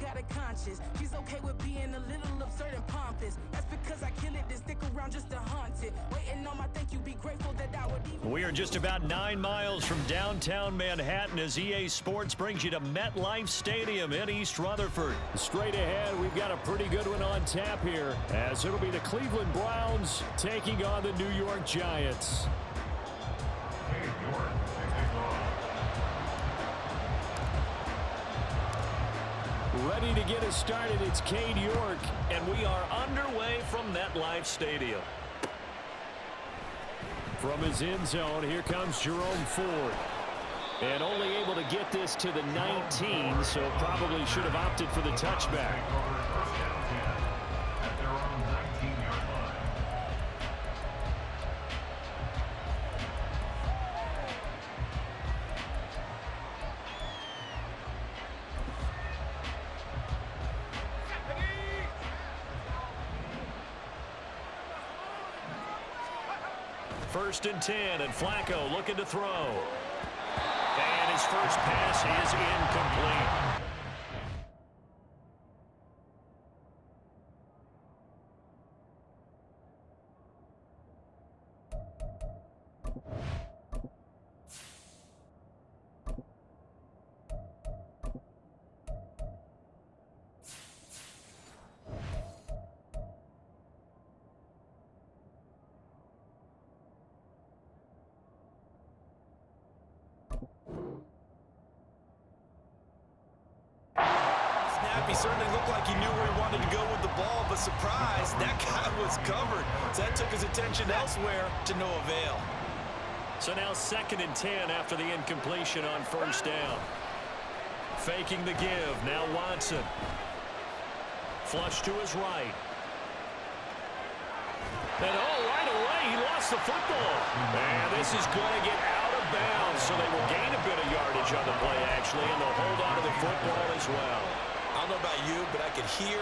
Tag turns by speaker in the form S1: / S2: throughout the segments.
S1: got a conscience. She's okay with being a little absurd and pompous. That's because I kill it, then stick around just to haunt it. Waiting on my thank you, be grateful that I would even...
S2: We are just about 9 miles from downtown Manhattan as EA Sports brings you to MetLife Stadium in East Rutherford.
S3: Straight ahead, we've got a pretty good one on tap here, as it'll be the Cleveland Browns taking on the New York Giants. Ready to get us started, it's Cade York.
S2: And we are underway from MetLife Stadium.
S3: From his end zone, here comes Jerome Ford. And only able to get this to the 19, so probably should have opted for the touchback.
S2: First and 10, and Flacco looking to throw. And his first pass is incomplete.
S4: He certainly looked like he knew where he wanted to go with the ball, but surprise, that guy was covered. So that took his attention elsewhere to no avail.
S2: So now 2nd and 10 after the incompletion on first down. Faking the give, now Watson. Flush to his right. And right away, he lost the football. And this is going to get out of bounds, so they will gain a bit of yardage on the play, actually, and they'll hold on to the football as well.
S4: I don't know about you, but I could hear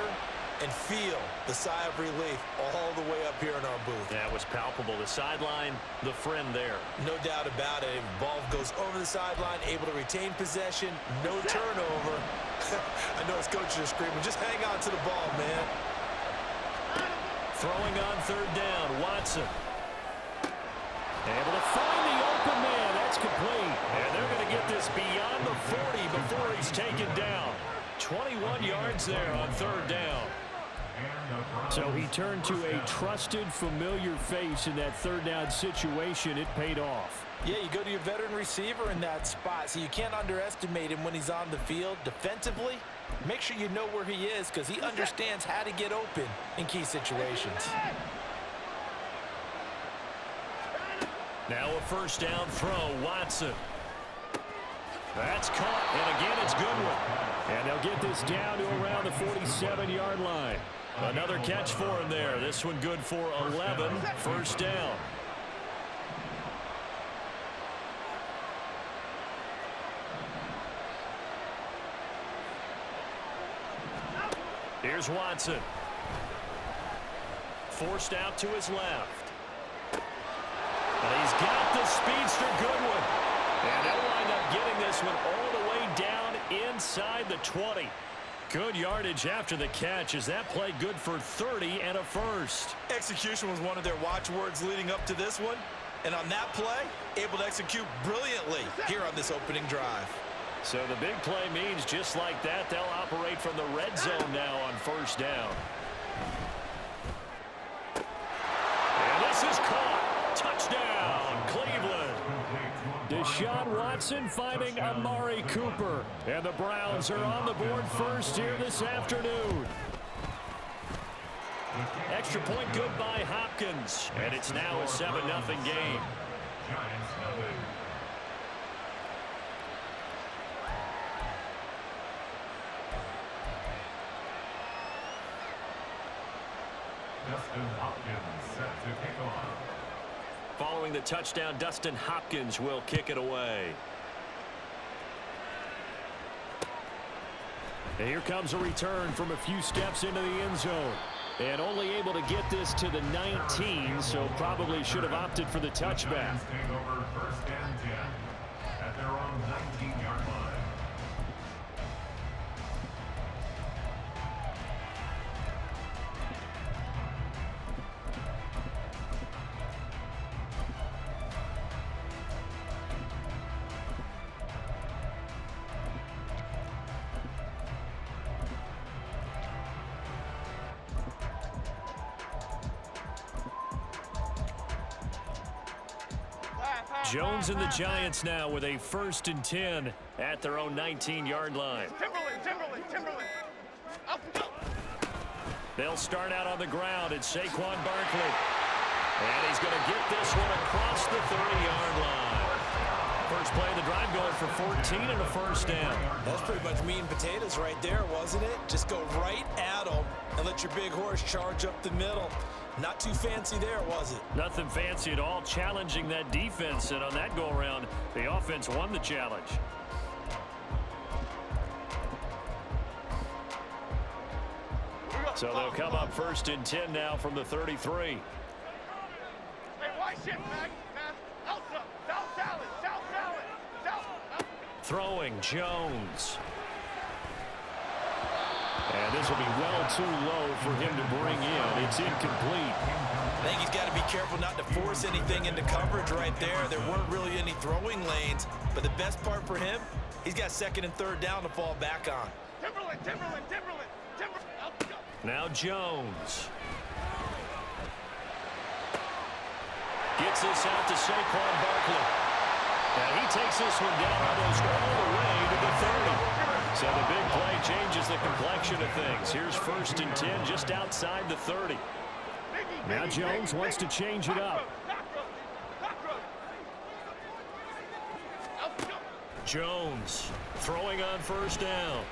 S4: and feel the sigh of relief all the way up here in our booth.
S2: That was palpable. The sideline, the friend there.
S4: No doubt about it. Ball goes over the sideline, able to retain possession, no turnover. I know his coaches are screaming, just hang on to the ball, man.
S2: Throwing on third down, Watson. Able to find the open man. That's complete. And they're going to get this beyond the 40 before he's taken down. 21 yards there on third down.
S3: So he turned to a trusted, familiar face in that third down situation. It paid off.
S4: Yeah, you go to your veteran receiver in that spot, so you can't underestimate him when he's on the field. Defensively, make sure you know where he is because he understands how to get open in key situations.
S2: Now a first down throw, Watson. That's caught, and again it's Goodwin.
S3: And they'll get this down to around the 47-yard line.
S2: Another catch for him there. This one good for 11. First down. Here's Watson. Forced out to his left. And he's got the speedster Goodwin. And they'll wind up getting this one all the way down inside the 20. Good yardage after the catch as that play good for 30 and a first.
S4: Execution was one of their watchwords leading up to this one. And on that play, able to execute brilliantly here on this opening drive.
S2: So the big play means just like that, they'll operate from the red zone now on first down. And this is caught. Touchdown, Cleveland.
S3: Deshaun Watson finding Amari Cooper. And the Browns are on the board first here this afternoon.
S2: Extra point good by Hopkins. And it's now a 7-0 game.
S5: Dustin Hopkins set to kick off.
S2: Following the touchdown, Dustin Hopkins will kick it away.
S3: And here comes a return from a few steps into the end zone. And only able to get this to the 19, so probably should have opted for the touchback.
S5: Take over first and 10 at their own 19-yard line.
S3: Jones and the Giants now with a 1st and 10 at their own 19-yard line.
S6: Timberland.
S3: They'll start out on the ground. It's Saquon Barkley. And he's going to get this one across the 30-yard line. First play of the drive going for 14 and a 1st down.
S4: That's pretty much meat and potatoes right there, wasn't it? Just go right at them and let your big horse charge up the middle. Not too fancy there, was it?
S3: Nothing fancy at all, challenging that defense. And on that go-around, the offense won the challenge. So they'll come up 1st and 10 now from the 33.
S6: Hey, why shit, man? Elsa, South Salad.
S3: Throwing Jones. And this will be well too low for him to bring in. It's incomplete.
S4: I think he's got to be careful not to force anything into coverage right there. There weren't really any throwing lanes. But the best part for him, he's got 2nd and 3rd down to fall back on.
S6: Timberland.
S3: Now Jones. Gets this out to Saquon Barkley. And he takes this one down almost all the way to the 30. So the big play changes the complexion of things. Here's 1st and 10 just outside the 30. Now Jones wants to change it up. Jones throwing on 1st down.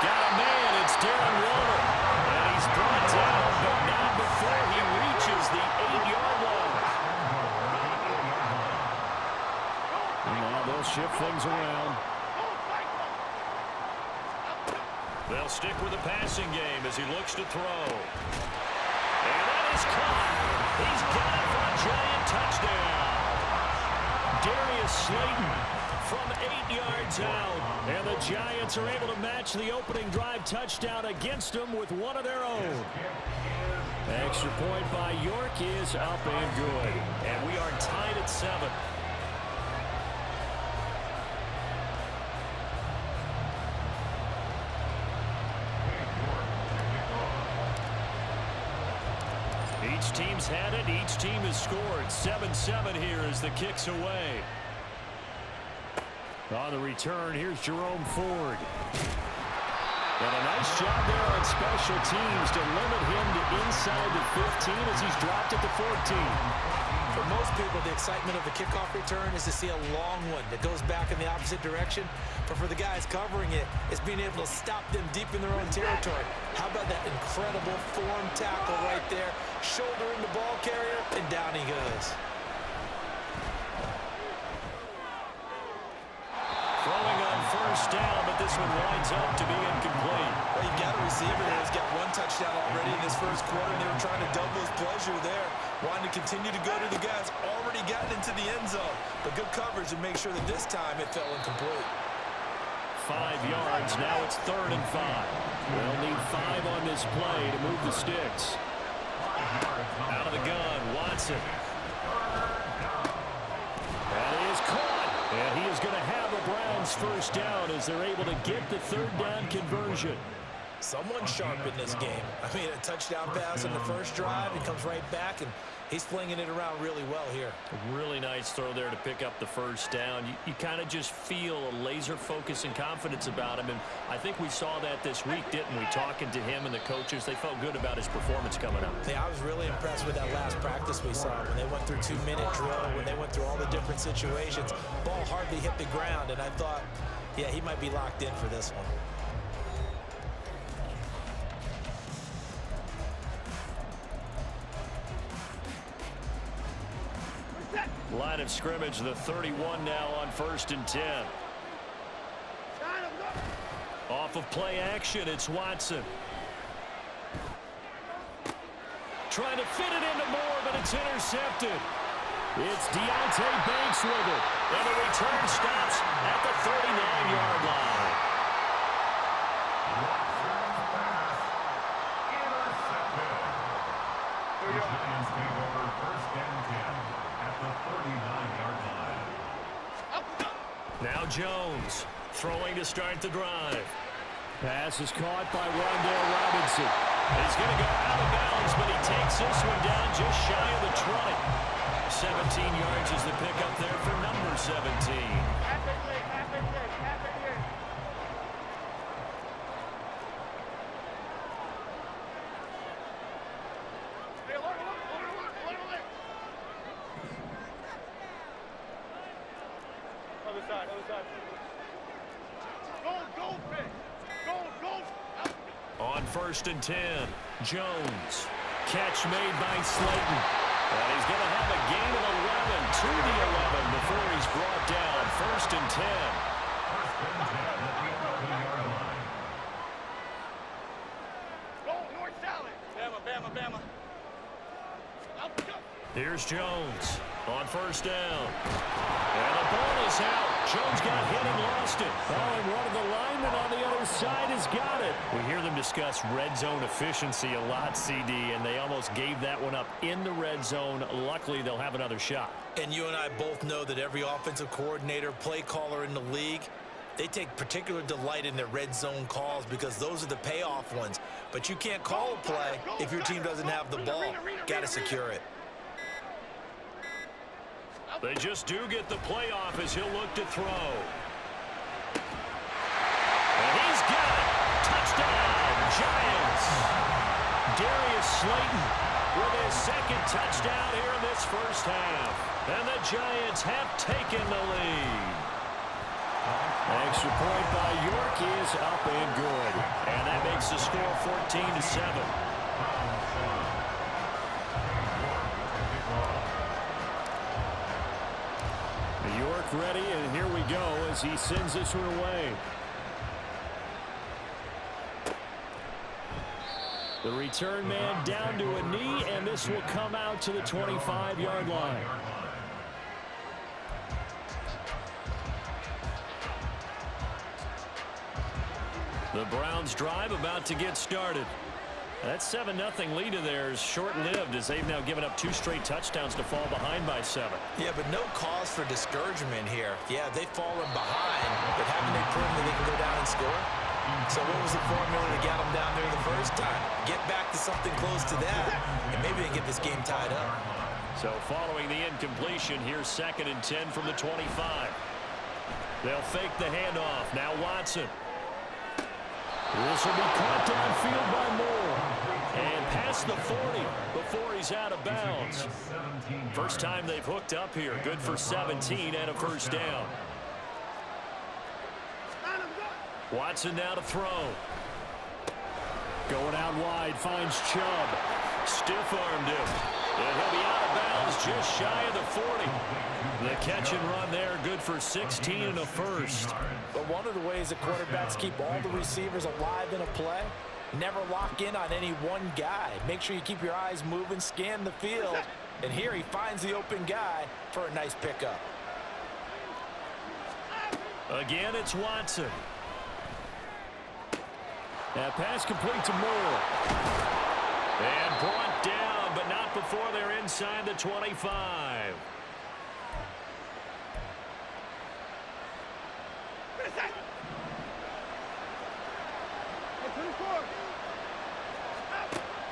S3: Got a man, it's Darren Waller. And he's brought down, but not before he reaches the 8-yard line. And now they'll shift things around. They'll stick with the passing game as he looks to throw. And that is caught. He's got it for a giant touchdown. Darius Slayton from 8 yards out. And the Giants are able to match the opening drive touchdown against them with one of their own. Extra point by York is up and good. And we are tied at 7. Each team's had it. Each team has scored. 7-7 here as the kick's away. On the return, here's Jerome Ford. And a nice job there on special teams to limit him to inside the 15 as he's dropped at the 14.
S4: For most people, the excitement of the kickoff return is to see a long one that goes back in the opposite direction. But for the guys covering it, it's being able to stop them deep in their own territory. How about that incredible form tackle right there? Shoulder in the ball carrier, and down he goes.
S3: Throwing on 1st down, but this one winds up to be incomplete.
S4: Well, you've got a receiver there who's got 1 touchdown already in this 1st quarter, and they were trying to double his pleasure there. Wanting to continue to go to the guys already gotten into the end zone. But good coverage to make sure that this time it fell incomplete.
S3: 5 yards. Now it's 3rd and 5. They'll need 5 on this play to move the sticks. Out of the gun, Watson. That is caught. And he is going to have a Browns 1st down as they're able to get the 3rd down conversion.
S4: Someone sharp in this game. I mean, a touchdown pass on the 1st drive. He comes right back, and he's flinging it around really well here.
S3: A really nice throw there to pick up the 1st down. You kind of just feel a laser focus and confidence about him, and I think we saw that this week, didn't we? Talking to him and the coaches, they felt good about his performance coming up.
S4: Yeah, I was really impressed with that last practice we saw when they went through 2-minute drill, when they went through all the different situations. Ball hardly hit the ground, and I thought, yeah, he might be locked in for this one.
S3: Line of scrimmage, the 31 now on 1st and 10. Off of play action, it's Watson. Trying to fit it into Moore, but it's intercepted. It's Deontay Banks with it. And the return stops at the 39-yard line.
S5: The Giants take over 1st and 10 at the 39-yard line.
S3: Now Jones throwing to start the drive. Pass is caught by Rondale Robinson. He's going to go out of bounds, but he takes this one down just shy of the 20. 17 yards is the pickup there for number 17.
S6: Other side. Gold, Fish. Gold.
S3: On 1st and 10, Jones. Catch made by Slayton. And he's going to have a gain of 11 to the 11 before he's brought down. 1st and 10.
S6: Gold, north salad. Bama.
S3: Here's Jones on 1st down. And the ball is out. Jones got hit and lost it. Oh, and one of the linemen on the other side has got it. We hear them discuss red zone efficiency a lot, CD, and they almost gave that one up in the red zone. Luckily, they'll have another shot.
S4: And you and I both know that every offensive coordinator, play caller in the league, they take particular delight in their red zone calls because those are the payoff ones. But you can't call a play if your team doesn't have the ball. Got to secure it.
S3: They just do get the playoff as he'll look to throw. And he's got it. Touchdown, Giants. Darius Slayton with his second touchdown here in this first half. And the Giants have taken the lead. Extra point by York is up and good. And that makes the score 14-7. York ready, and here we go as he sends this one away. The return man down to a knee, and this will come out to the 25-yard line. The Browns drive about to get started. That 7-0 lead of theirs short-lived as they've now given up 2 straight touchdowns to fall behind by 7.
S4: Yeah, but no cause for discouragement here. Yeah, they've fallen behind, but haven't they proven that they can go down and score? So what was the formula to get them down there the first time? Get back to something close to that, and maybe they can get this game tied up.
S3: So following the incompletion, here's 2nd and 10 from the 25. They'll fake the handoff. Now Watson. This will be caught downfield by Moore. And past the 40 before he's out of bounds. First time they've hooked up here. Good for 17 and a first down. Watson now to throw. Going out wide, finds Chubb. Stiff-armed him. And he'll be out of bounds just shy of the 40. The catch and run there, good for 16 and a first.
S4: But one of the ways that quarterbacks keep all the receivers alive in a play, never lock in on any one guy. Make sure you keep your eyes moving, scan the field. And here he finds the open guy for a nice pickup.
S3: Again, it's Watson. That pass complete to Moore. And brought down, but not before they're inside the 25.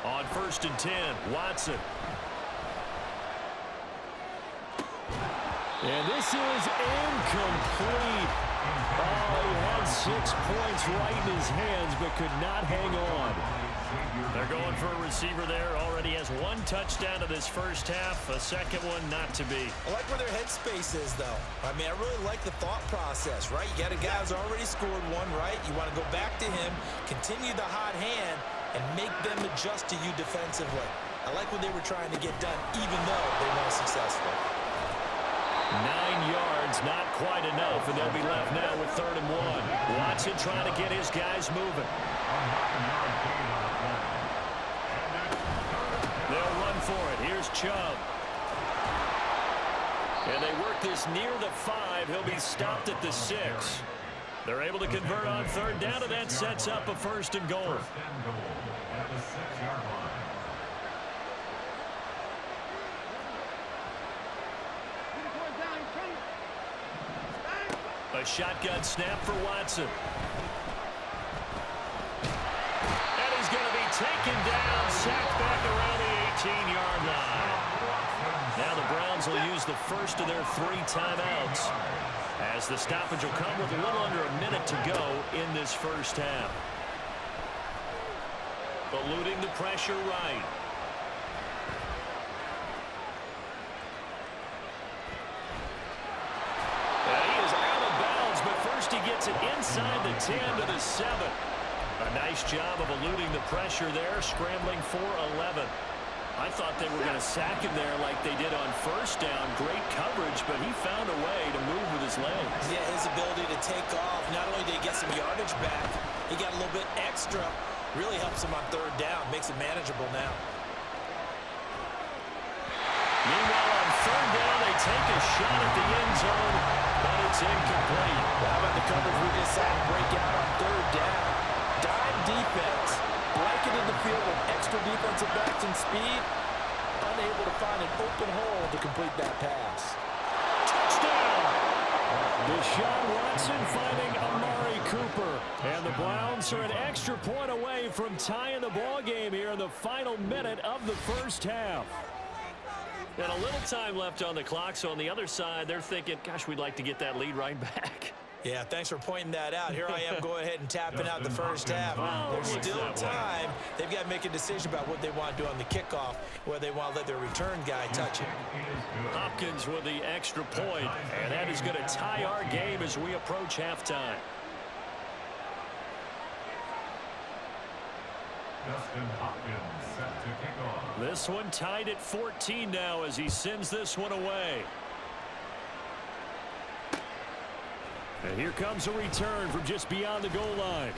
S3: On 1st and 10, Watson. And this is incomplete. Oh, he had 6 points right in his hands, but could not hang on. They're going for a receiver there. Already has 1 touchdown to this first half. A second one not to be.
S4: I like where their headspace is, though. I mean, I really like the thought process, right? You got a guy who's already scored 1, right? You want to go back to him, continue the hot hand, and make them adjust to you defensively. I like what they were trying to get done, even though they weren't successful.
S3: 9 yards, not quite enough, and they'll be left now with 3rd and 1. Watson trying to get his guys moving. They'll run for it. Here's Chubb. And they work this near the 5. He'll be stopped at the 6. They're able to convert on 3rd down, and that sets up a 1st and goal.
S5: At the 6-yard line.
S3: A shotgun snap for Watson. And he's going to be taken down, sacked back around the 18-yard line. Now the Browns
S2: first of their 3 timeouts, as the stoppage will come with a little under a minute to go in this first half. Eluding the pressure right. And he is out of bounds, but first he gets it inside the 10 to the 7. A nice job of eluding the pressure there, scrambling for 11. I thought they were going to sack him there like they did on first down. Great coverage, but he found a way to move with his legs.
S4: Yeah, his ability to take off. Not only did he get some yardage back, he got a little bit extra. Really helps him on 3rd down. Makes it manageable now.
S2: Meanwhile, on 3rd down, they take a shot at the end zone, but it's incomplete.
S4: How about the coverage we just saw him break out on 3rd down? Dime defense. Blanketed the field with extra defensive backs and speed. Unable to find an open hole to complete that pass.
S2: Touchdown! Deshaun Watson finding Amari Cooper. And the Browns are an extra point away from tying the ball game here in the final minute of the first half. And a little time left on the clock, so on the other side, they're thinking, gosh, we'd like to get that lead right back.
S4: Yeah, thanks for pointing that out. Here I am going ahead and tapping out the first half. There's still time. They've got to make a decision about what they want to do on the kickoff, whether they want to let their return guy touch it.
S2: Hopkins with the extra point, and that is going to tie our game as we approach halftime.
S5: Justin Hopkins set to kick off.
S2: This one tied at 14 now as he sends this one away. And here comes a return from just beyond the goal line.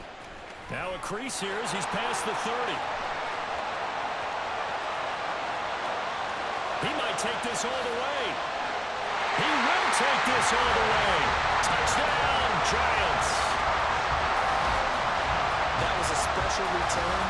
S2: Now a crease here as he's past the 30. He might take this all the way. He will take this all the way. Touchdown, Giants.
S4: That was a special return,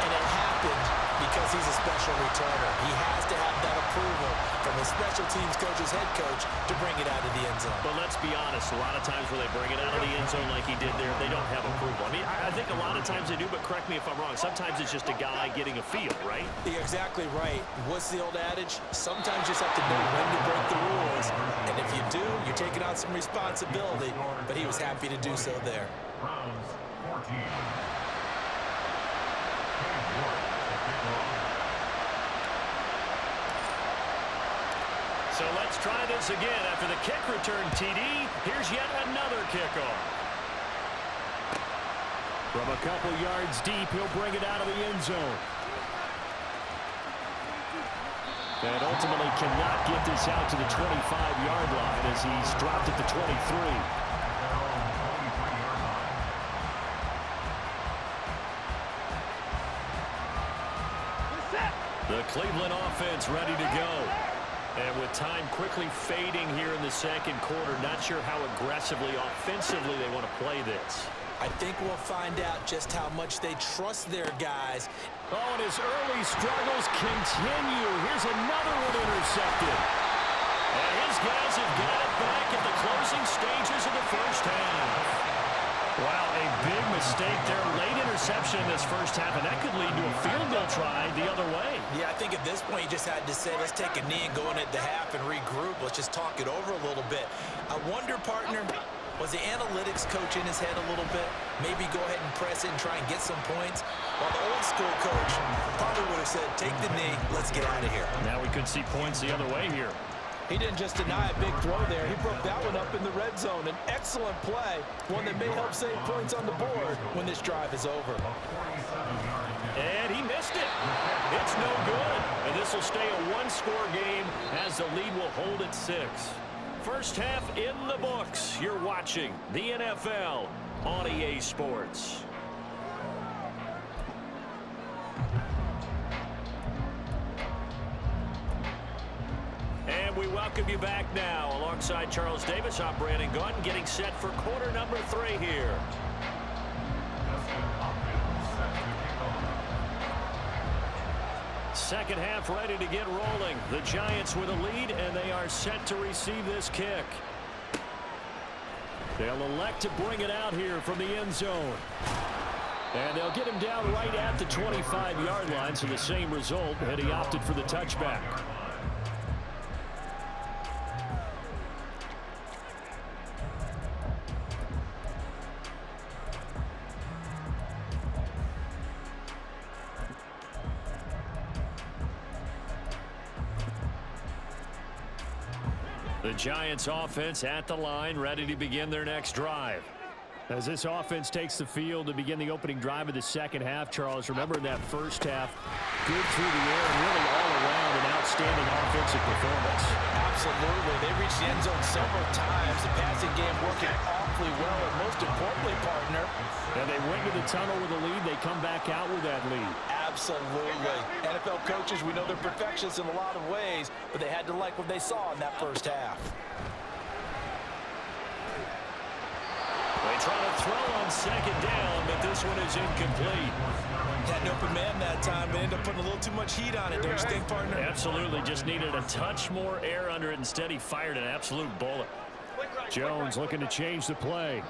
S4: and it happened because he's a special returner. He has to have that approval from his special teams coach's head coach to bring it out of the end zone.
S2: But let's be honest, a lot of times when they bring it out of the end zone like he did there, they don't have approval. I mean, I think a lot of times they do, but correct me if I'm wrong. Sometimes it's just a guy getting a feel, right?
S4: You're exactly right. What's the old adage? Sometimes you just have to know when to break the rules, and if you do, you're taking on some responsibility, but he was happy to do so there.
S5: Browns 14.
S2: So let's try this again. After the kick return TD, here's yet another kickoff. From a couple yards deep, he'll bring it out of the end zone. And ultimately cannot get this out to the 25-yard line as he's dropped at the 23. The Cleveland offense ready to go. And with time quickly fading here in the second quarter, not sure how aggressively, offensively they want to play this.
S4: I think we'll find out just how much they trust their guys.
S2: Oh, and his early struggles continue. Here's another one intercepted. And his guys have got it back at the closing stages of the first half. Wow, a big mistake there. Late interception in this first half, and that could lead to a field goal try the other way.
S4: Yeah, I think at this point you just had to say, let's take a knee and go in at the half and regroup. Let's just talk it over a little bit. I wonder, partner, was the analytics coach in his head a little bit? Maybe go ahead and press it and try and get some points? While the old school coach probably would have said, take the knee, let's get out of here.
S2: Now we could see points the other way here.
S4: He didn't just deny a big throw there. He broke that one up in the red zone. An excellent play, one that may help save points on the board when this drive is over.
S2: And he missed it. It's no good. And this will stay a one-score game as the lead will hold at 6. First half in the books. You're watching the NFL on EA Sports. And we welcome you back now. Alongside Charles Davis, I'm Brandon Gunn, getting set for quarter number 3 here. Second half ready to get rolling. The Giants with a lead, and they are set to receive this kick. They'll elect to bring it out here from the end zone. And they'll get him down right at the 25-yard line, so the same result, and he opted for the touchback. The Giants offense at the line, ready to begin their next drive. As this offense takes the field to begin the opening drive of the second half, Charles, remember in that first half, good through the air and really all around an outstanding offensive performance.
S4: Absolutely. They reached the end zone several times. The passing game working awfully well, and most importantly, partner.
S2: And they went to the tunnel with a lead. They come back out with that lead.
S4: Absolutely. NFL coaches, we know they're perfectionists in a lot of ways, but they had to like what they saw in that first half.
S2: They try to throw on second down, but this one is incomplete.
S4: Had an open man that time, but ended up putting a little too much heat on it, don't you think, partner?
S2: Absolutely. Just needed a touch more air under it. Instead, he fired an absolute bullet. Jones looking to change the play.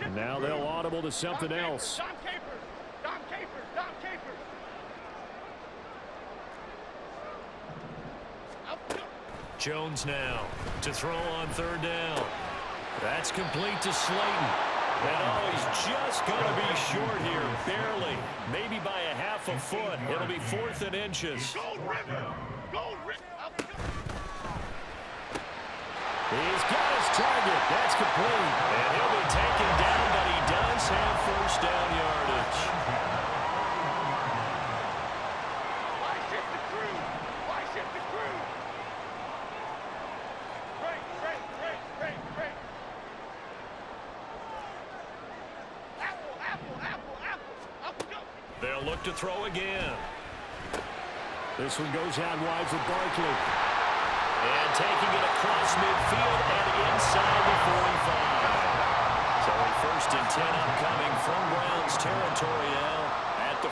S2: And now they'll audible to something else.
S6: Dom Capers.
S2: Jones now to throw on third down. That's complete to Slayton. And he's just going to be short here, barely. Maybe by a half a foot. It'll be 4th and inches.
S6: Gold River.
S2: He's got his target. That's complete. And he'll be taken down, but he does have first down yardage.
S6: Why shift the crew? Break. Apple, go.
S2: They'll look to throw again. This one goes out wide for Barkley. And taking it across midfield and inside the 45. So a 1st and 10 upcoming from Browns territory now at the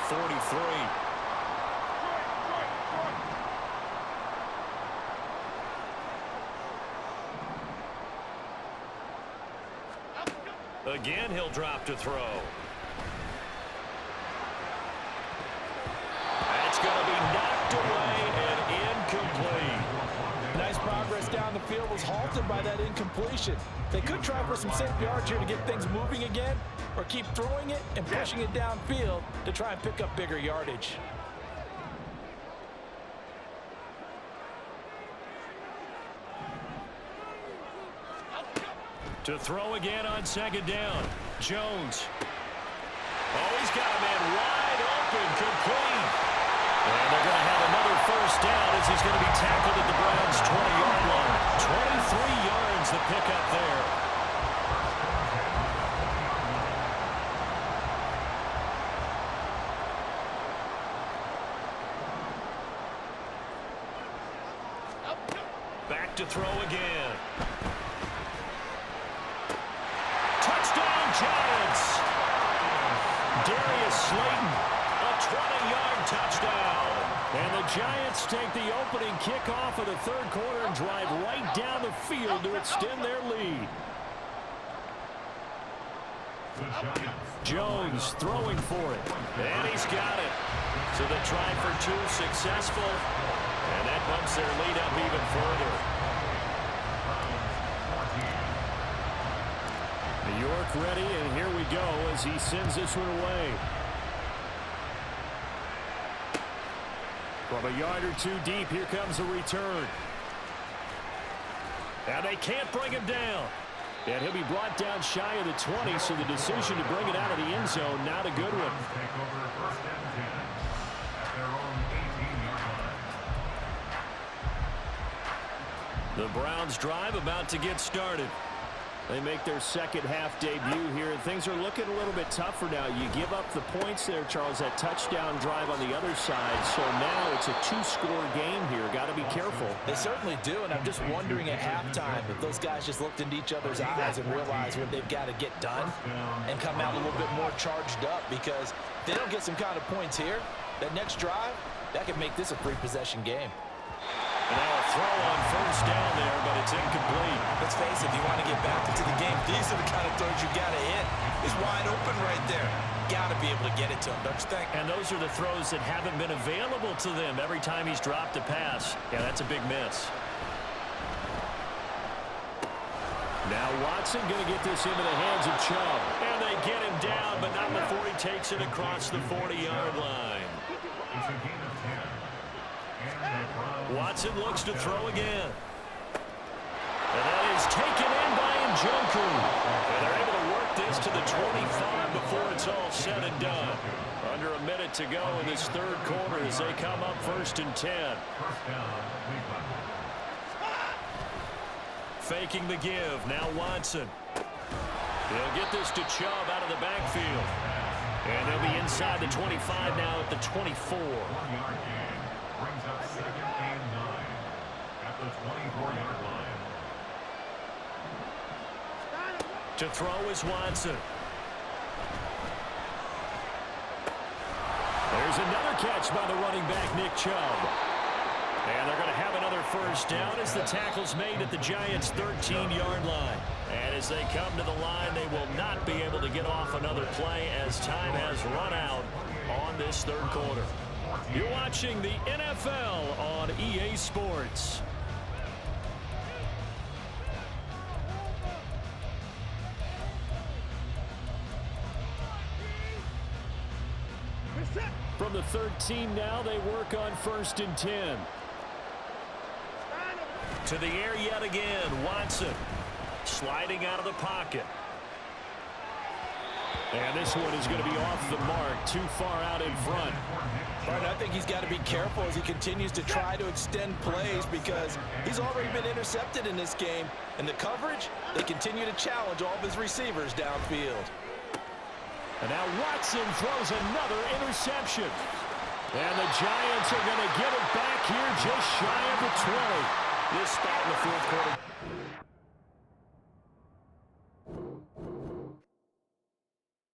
S2: 43. Again, he'll drop to throw. That's going to be knocked away and incomplete.
S4: Nice progress down the field was halted by that incompletion. They could try for some safe yards here to get things moving again, or keep throwing it and pushing it downfield to try and pick up bigger yardage.
S2: To throw again on second down. Jones. Oh, he's got a man wide open, complete. And they're going to have another first down as he's going to be tackled at the Browns' 20-yard line. 23 yards to pick up there. Back to throw again. Touchdown, Giants! Darius Slayton, a 20-yard touchdown. And the Giants take the opening kickoff of the third quarter and drive right down the field to extend their lead. Jones throwing for it. And he's got it. So the try for 2 successful. And that bumps their lead up even further. New York ready, and here we go as he sends this one away. From a yard or 2 deep, here comes a return. And they can't bring him down. And he'll be brought down shy of the 20, so the decision to bring it out of the end zone, not a good one.
S5: Take over 1st and 10 at their own 18-yard line.
S2: The Browns drive about to get started. They make their second half debut here, and things are looking a little bit tougher now. You give up the points there, Charles, that touchdown drive on the other side. So now it's a 2-score game here. Got to be careful.
S4: They certainly do, and I'm just wondering at halftime if those guys just looked into each other's eyes and realized what they've got to get done and come out a little bit more charged up, because if they don't get some kind of points here, that next drive, that could make this a 3-possession game.
S2: And now a throw on first down there, but it's incomplete.
S4: Let's face it, if you want to get back into the game, these are the kind of throws you got to hit. He's wide open right there. Got to be able to get it to him, don't you think?
S2: And those are the throws that haven't been available to them every time he's dropped a pass. Yeah, that's a big miss. Now Watson going to get this into the hands of Chubb. And they to get him down, but not before he takes it across the 40-yard line.
S5: It's a gain of 10. And the Browns
S2: Watson looks to throw again. And that is taken in by Njoku. And they're able to work this to the 25 before it's all said and done. Under a minute to go in this third quarter as they come up 1st and 10.
S5: first down, Cleveland.
S2: Faking the give. Now Watson. He'll get this to Chubb out of the backfield. And they'll be inside the 25 now at the 24.
S5: 1-yard gain brings up 2nd and 9 at the 24-yard line.
S2: To throw is Watson. There's another catch by the running back, Nick Chubb. And they're going to have another first down as the tackle's made at the Giants' 13-yard line. And as they come to the line, they will not be able to get off another play as time has run out on this third quarter. You're watching the NFL on EA Sports. From the 13 now, they work on 1st and 10. To the air yet again, Watson. Sliding out of the pocket. And this one is going to be off the mark, too far out in front.
S4: But I think he's got to be careful as he continues to try to extend plays because he's already been intercepted in this game. And the coverage, they continue to challenge all of his receivers downfield.
S2: And now Watson throws another interception. And the Giants are going to get it back here just shy of the 20. This spot in the fourth quarter